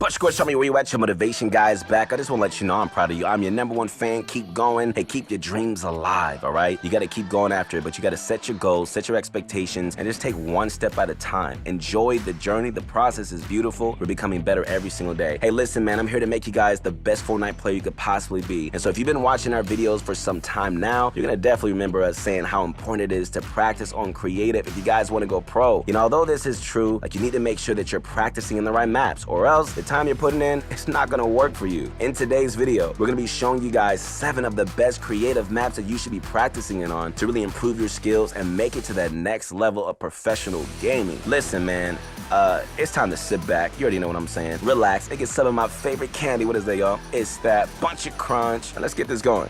But score, show me where you at. Your motivation guys back. I just want to let you know I'm proud of you. I'm your #1 fan. Keep going. Hey, keep your dreams alive, all right? You got to keep going after it, but you got to set your goals, set your expectations, and just take one step at a time. Enjoy the journey. The process is beautiful. We're becoming better every single day. Hey, listen, man, I'm here to make you guys the best Fortnite player you could possibly be. And so if you've been watching our videos for some time now, you're going to definitely remember us saying how important it is to practice on creative if you guys want to go pro. You know, although this is true, like, you need to make sure that you're practicing in the right maps, or else the time you're putting in, it's not gonna work for you. In today's video, we're gonna be showing you guys 7 of the best creative maps that you should be practicing in on to really improve your skills and make it to that next level of professional gaming. Listen, man, it's time to sit back. You already know what I'm saying. Relax and get some of my favorite candy. What is that, y'all? It's that bunch of crunch. And let's get this going.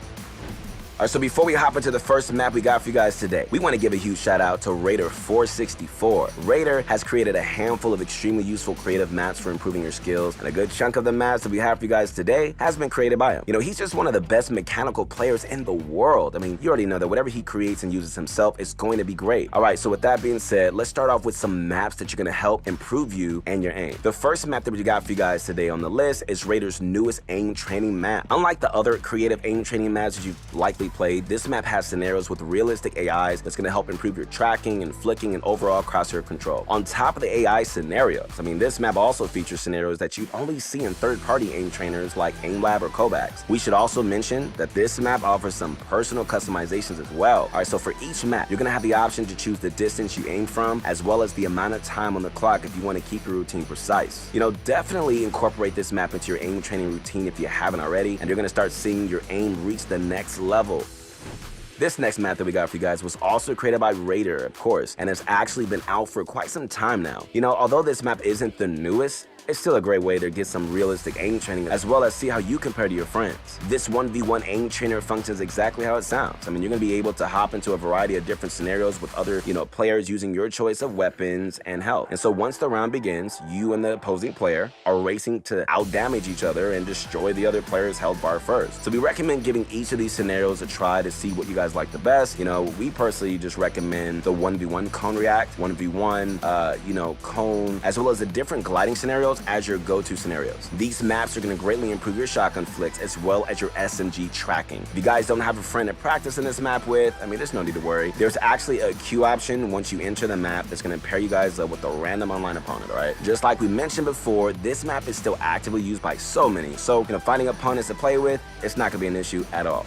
All right, so before we hop into the first map we got for you guys today, we want to give a huge shout out to Raider464. Raider has created a handful of extremely useful creative maps for improving your skills, and a good chunk of the maps that we have for you guys today has been created by him. You know, he's just one of the best mechanical players in the world. I mean, you already know that whatever he creates and uses himself is going to be great. All right, so with that being said, let's start off with some maps that you're going to help improve you and your aim. The first map that we got for you guys today on the list is Raider's newest aim training map. Unlike the other creative aim training maps that you've likely played, this map has scenarios with realistic AIs that's going to help improve your tracking and flicking and overall crosshair control. On top of the AI scenarios, I mean, this map also features scenarios that you'd only see in third-party aim trainers like AimLab or Kovacs. We should also mention that this map offers some personal customizations as well. All right, so for each map, you're going to have the option to choose the distance you aim from, as well as the amount of time on the clock if you want to keep your routine precise. You know, definitely incorporate this map into your aim training routine if you haven't already, and you're going to start seeing your aim reach the next level. This next map that we got for you guys was also created by Raider, of course, and has actually been out for quite some time now. You know, although this map isn't the newest, it's still a great way to get some realistic aim training, as well as see how you compare to your friends. This 1v1 aim trainer functions exactly how it sounds. I mean, you're going to be able to hop into a variety of different scenarios with other, players using your choice of weapons and health. And so once the round begins, you and the opposing player are racing to outdamage each other and destroy the other player's health bar first. So we recommend giving each of these scenarios a try to see what you guys like the best. You know, we personally just recommend the 1v1 cone react, 1v1, cone, as well as the different gliding scenarios as your go-to scenarios. These maps are going to greatly improve your shotgun flicks as well as your SMG tracking. If you guys don't have a friend to practice in this map with, I mean, there's no need to worry. There's actually a queue option once you enter the map that's going to pair you guys up with a random online opponent, all right? Just like we mentioned before, this map is still actively used by so many, so finding opponents to play with, it's not going to be an issue at all.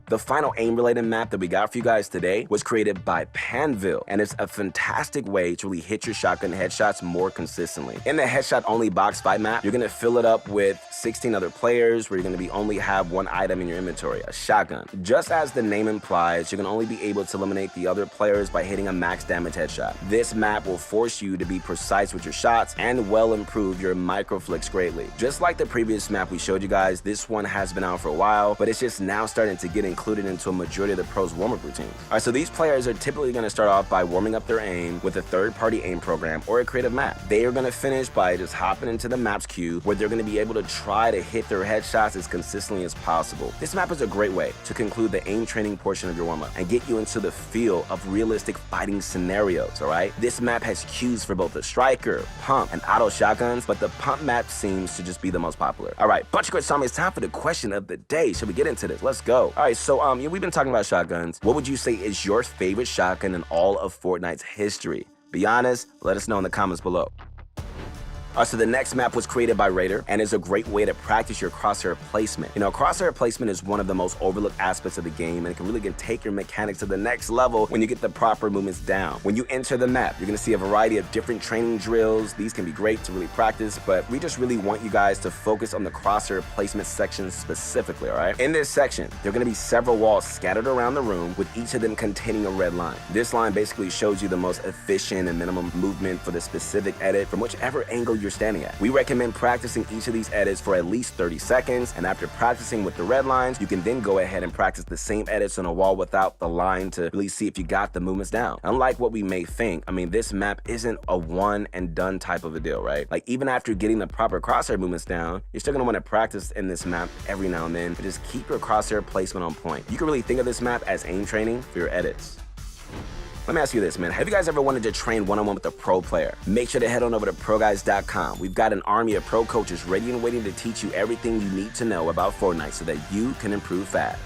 The final aim-related map that we got for you guys today was created by Panville, and it's a fantastic way to really hit your shotgun headshots more consistently. In the headshot-only box fight map, you're going to fill it up with 16 other players where you're going to only have one item in your inventory, a shotgun. Just as the name implies, you're going to only be able to eliminate the other players by hitting a max damage headshot. This map will force you to be precise with your shots and well improve your micro flicks greatly. Just like the previous map we showed you guys, this one has been out for a while, but it's just now starting to get included into a majority of the pros' warm-up routines. All right, so these players are typically going to start off by warming up their aim with a third-party aim program or a creative map. They are going to finish by just hopping into the map's queue, where they're going to be able to try to hit their headshots as consistently as possible. This map is a great way to conclude the aim training portion of your warm-up and get you into the feel of realistic fighting scenarios, all right? This map has queues for both the striker, pump, and auto shotguns, but the pump map seems to just be the most popular. All right, bunch of good Tommy, it's time for the question of the day. Should we get into this? Let's go. All right, so we've been talking about shotguns. What would you say is your favorite shotgun in all of Fortnite's history? Be honest, let us know in the comments below. So the next map was created by Raider and is a great way to practice your crosshair placement. You know, crosshair placement is one of the most overlooked aspects of the game, and it can really take your mechanics to the next level when you get the proper movements down. When you enter the map, you're going to see a variety of different training drills. These can be great to really practice, but we just really want you guys to focus on the crosshair placement section specifically, all right? In this section, there are going to be several walls scattered around the room, with each of them containing a red line. This line basically shows you the most efficient and minimum movement for the specific edit from whichever angle you're standing at. We recommend practicing each of these edits for at least 30 seconds, and after practicing with the red lines, you can then go ahead and practice the same edits on a wall without the line to really see if you got the movements down. Unlike what we may think, I mean, this map isn't a one and done type of a deal, right? Like, even after getting the proper crosshair movements down, you're still gonna wanna practice in this map every now and then, but just keep your crosshair placement on point. You can really think of this map as aim training for your edits. Let me ask you this, man. Have you guys ever wanted to train one-on-one with a pro player? Make sure to head on over to ProGuys.com. We've got an army of pro coaches ready and waiting to teach you everything you need to know about Fortnite so that you can improve fast.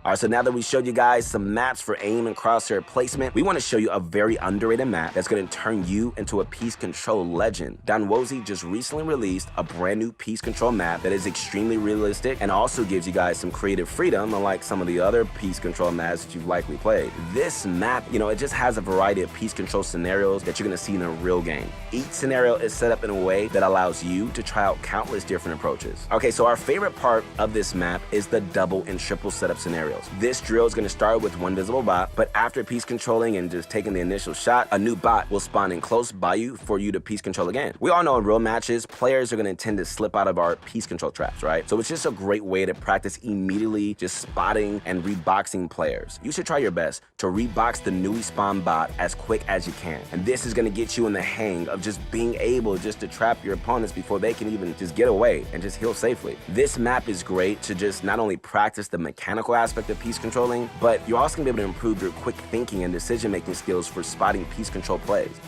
Alright, so now that we showed you guys some maps for aim and crosshair placement, we want to show you a very underrated map that's going to turn you into a Peace Control legend. Donwozy just recently released a brand new Peace Control map that is extremely realistic and also gives you guys some creative freedom, unlike some of the other Peace Control maps that you've likely played. This map, it just has a variety of Peace Control scenarios that you're going to see in a real game. Each scenario is set up in a way that allows you to try out countless different approaches. Okay, so our favorite part of this map is the double and triple setup scenario. This drill is going to start with one visible bot, but after peace controlling and just taking the initial shot, a new bot will spawn in close by you for you to peace control again. We all know in real matches, players are going to tend to slip out of our peace control traps, right? So it's just a great way to practice immediately just spotting and reboxing players. You should try your best to rebox the newly spawned bot as quick as you can. And this is going to get you in the hang of just being able just to trap your opponents before they can even just get away and just heal safely. This map is great to just not only practice the mechanical aspect of peace controlling, but you're also going to be able to improve your quick thinking and decision-making skills for spotting peace control plays.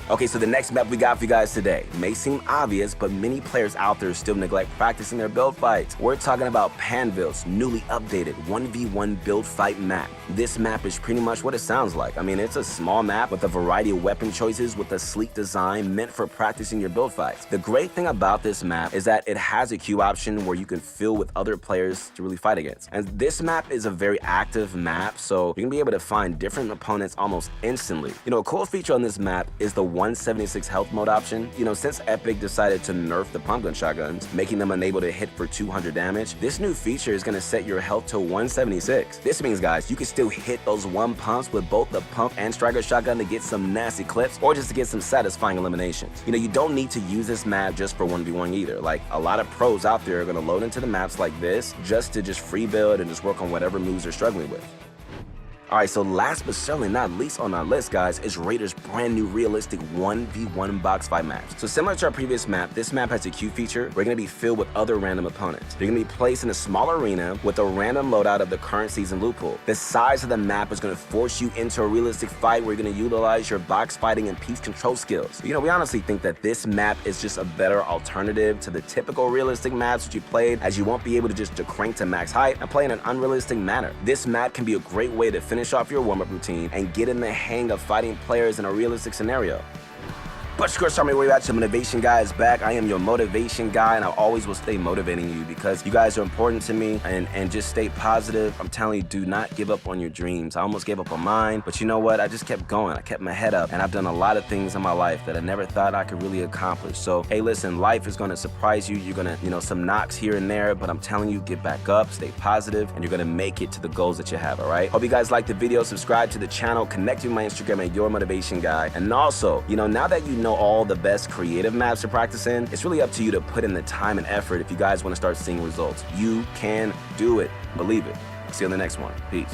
Okay, so the next map we got for you guys today may seem obvious, but many players out there still neglect practicing their build fights. We're talking about Panville's newly updated 1v1 build fight map. This map is pretty much what it sounds like. I mean, it's a small map with a variety of weapon choices with a sleek design meant for practicing your build fights. The great thing about this map is that it has a queue option where you can fill with other players to really fight against. And this map is a very active map, so you're gonna be able to find different opponents almost instantly. A cool feature on this map is the 176 health mode option. Since Epic decided to nerf the pump gun shotguns, making them unable to hit for 200 damage, this new feature is going to set your health to 176. This means, guys, you can still hit those one pumps with both the pump and striker shotgun to get some nasty clips or just to get some satisfying eliminations. You don't need to use this map just for 1v1 either. Like, a lot of pros out there are going to load into the maps like this just to just free build and just work on whatever moves they're struggling with. Alright, so last but certainly not least on our list, guys, is Raiders' brand new realistic 1v1 box fight maps. So similar to our previous map, this map has a queue feature. We're going to be filled with other random opponents. They're going to be placed in a small arena with a random loadout of the current season loot pool. The size of the map is going to force you into a realistic fight where you're going to utilize your box fighting and peace control skills. We honestly think that this map is just a better alternative to the typical realistic maps that you played, as you won't be able to just crank to max height and play in an unrealistic manner. This map can be a great way to finish off your warm-up routine and get in the hang of fighting players in a realistic scenario. But of course, where you at? So Motivation Guy is back. I am your motivation guy, and I always will stay motivating you because you guys are important to me, and just stay positive. I'm telling you, do not give up on your dreams. I almost gave up on mine, but you know what? I just kept going. I kept my head up, and I've done a lot of things in my life that I never thought I could really accomplish. So, hey, listen, life is going to surprise you. You're going to, some knocks here and there, but I'm telling you, get back up, stay positive, and you're going to make it to the goals that you have, all right? Hope you guys liked the video. Subscribe to the channel. Connect with my Instagram at Your Motivation Guy. And also, now that you know all the best creative maps to practice in, it's really up to you to put in the time and effort if you guys want to start seeing results. You can do it. Believe it. See you on the next one. Peace.